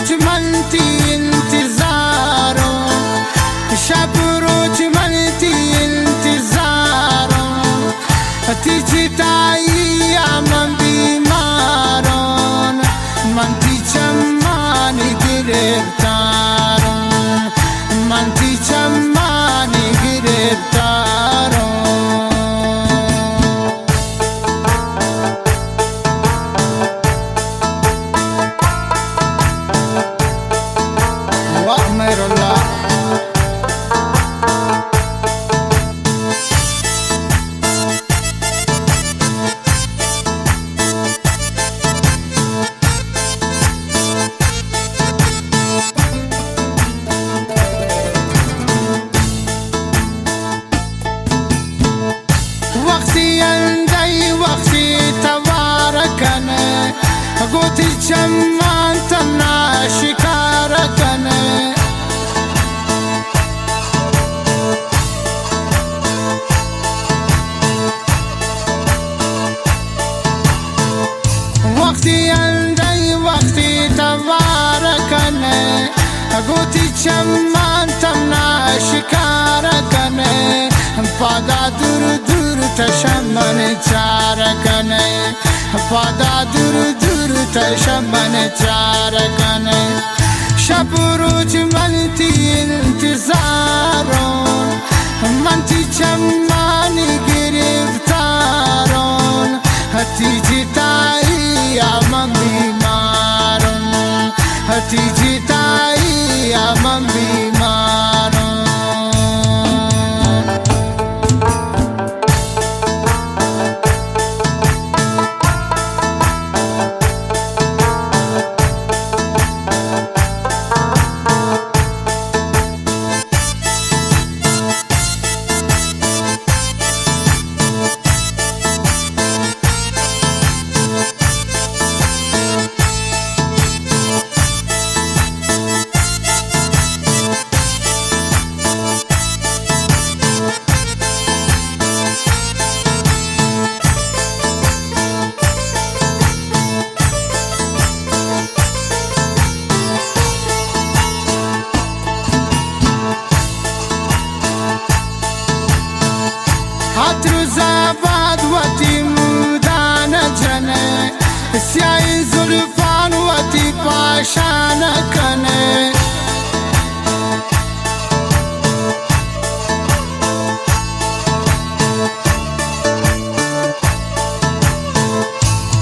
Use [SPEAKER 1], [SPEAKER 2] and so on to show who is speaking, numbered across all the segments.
[SPEAKER 1] روز منتی انتظارم، شب روز منتی انتظارم، تیجی تایی من بیمارم، من تیجم مانی گرفتارم، من تیجم مانی گرفتارم. وقتی اندی وقتی توارکنه گوتی چمان تمنا شکار کنه، وقتی اندی وقتی توارکنه گوتی چمان تمنا شکار کنه، پادا دور دور تشمن چار کنه، پادا دور دور تشمن چار کنه، شب روز منتی انتظارم، منتی چمانی گرفتارم، تیجی تایی من بیمارم، تیجی تایی من بیمارم. زباد وتی مودان جنه، سیای زلفان وتی پاشان کنه،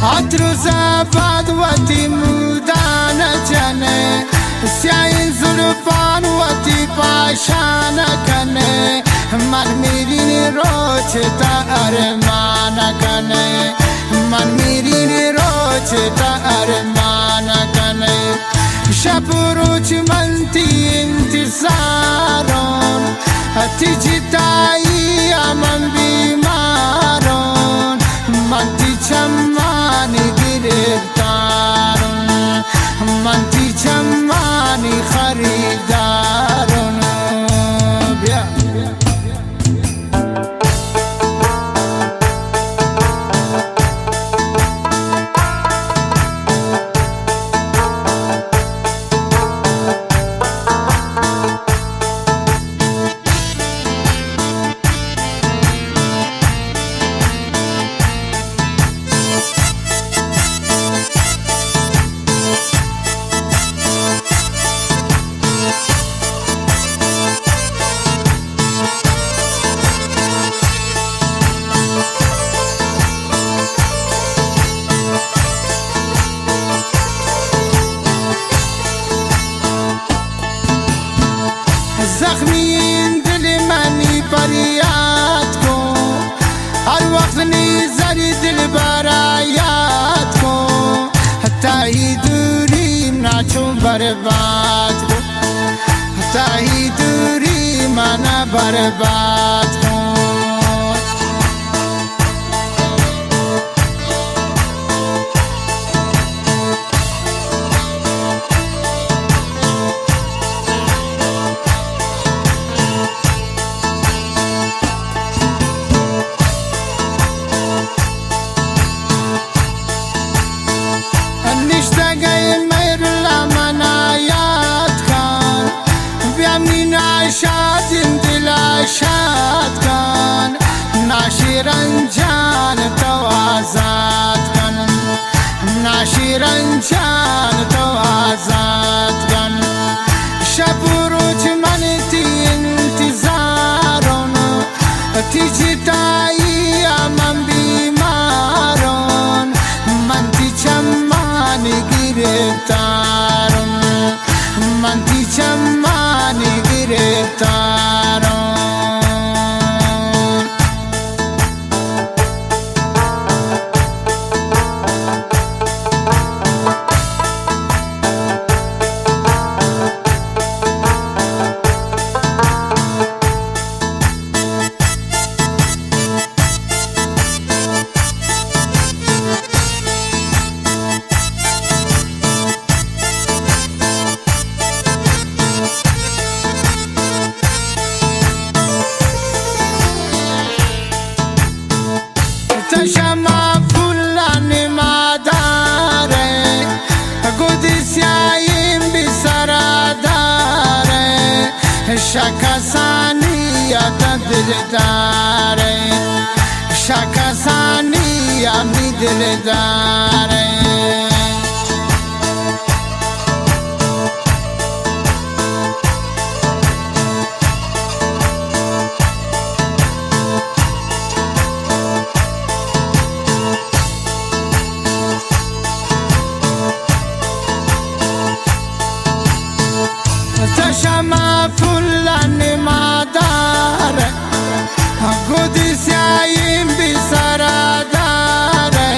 [SPEAKER 1] عطر زباد وتی مودان جنه، سیای زلفان وتی پاشان کنه، من میرین روز تا ارمان کنه، من میرین روز تا ارمان کنه، شب روز منتی انتظارم، تیجی تایی من بیمارم، منتی چمانی گرفتارم، منتی چمانی خریدارم. بیا زخمی دل منی فریاد کن، هر وقت نیزاری دل برایات کن، حتی دوریم ناچون برباد کن، حتی دوری من برباد کن. دین دل شاد کن ناشیرن جان تو آزاد کن ناشیرن جان تو آزاد کن شب و روز من تی انتظارون تی جتایی من بیمارون من تی چمانی گرفتارون من تی چمانی گرفتارون شما فلان ماداره قدسیایم بی سراداره شکسانی یاد دلداره شکسانی یاد دلداره شما فلان ماداره قدسیایم بی سراداره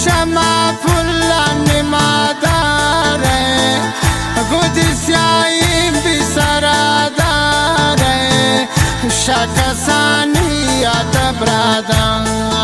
[SPEAKER 1] شما فلان ماداره قدسیایم بی سراداره شکسانی یاد برادان